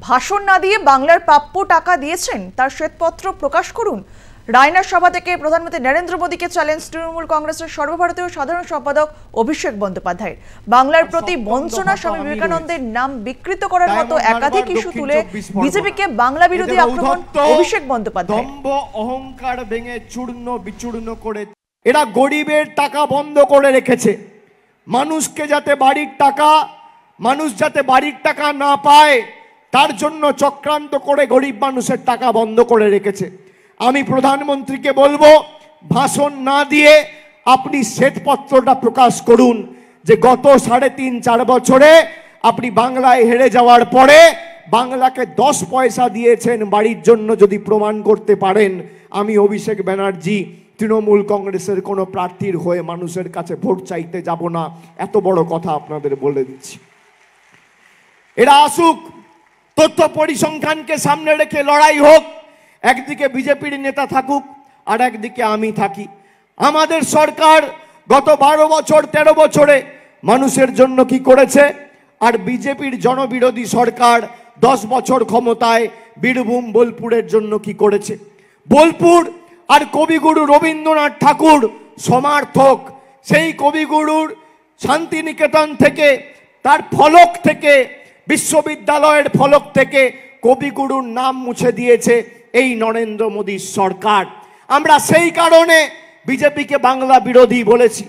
ভাষণ না দিয়ে বাংলার প্রাপ্য টাকা দিয়েছেন তার শ্বেতপত্র প্রকাশ করুন। রায়নার সভা থেকে প্রধানমন্ত্রী নরেন্দ্র মোদীকে চ্যালেঞ্জ তৃণমূল কংগ্রেসের সর্বভারতীয় সাধারণ সম্পাদক অভিষেক বন্দ্যোপাধ্যায়। বাংলার প্রতি বঞ্চনা, স্বামী বিবেকানন্দের নাম বিকৃত করার মতো একাধিক ইস্যু তুলে বিজেপিকে বাংলা বিরোধী আক্রমণ অভিষেক বন্দ্যোপাধ্যায়। দম্ভ অহংকার ভেঙে চূর্ণ বিচূর্ণ করে এরা গরিবের টাকা বন্ধ করে রেখেছে। মানুষকে যাতে বাড়ির টাকা না পায় তার জন্য চক্রান্ত করে গরিব মানুষের টাকা বন্ধ করে রেখেছে। আমি প্রধানমন্ত্রীকে বলবো, ভাষণ না দিয়ে আপনি শ্বেতপত্রটা প্রকাশ করুন যে গত 3.5-4 বছরে আপনি বাংলায় হেরে যাওয়ার পরে বাংলাকে 10 পয়সা দিয়েছেন বাড়ির জন্য। যদি প্রমাণ করতে পারেন, আমি অভিষেক ব্যানার্জি তৃণমূল কংগ্রেসের কোনো প্রার্থীর হয়ে মানুষের কাছে ভোট চাইতে যাব না। এত বড় কথা আপনাদের বলে দিচ্ছি। এরা আসুক, তথ্য পরিসংখ্যানকে সামনে রেখে লড়াই হোক। একদিকে বিজেপির নেতা থাকুক, আর একদিকে আমি থাকি। আমাদের সরকার গত 12 বছর 13 বছরে মানুষের জন্য কি করেছে, আর বিজেপির জনবিরোধী সরকার 10 বছর ক্ষমতায় বীরভূম বোলপুরের জন্য কি করেছে। বোলপুর আর কবিগুরু রবীন্দ্রনাথ ঠাকুর সমার্থক। সেই কবিগুরুর শান্তিনিকেতন থেকে, তার ফলক থেকে, বিশ্ববিদ্যালয়ের ফলক থেকে কবিগুরুর নাম মুছে দিয়েছে এই নরেন্দ্র মোদীর সরকার। আমরা সেই কারণে বিজেপিকে বাংলা বিরোধী বলেছি।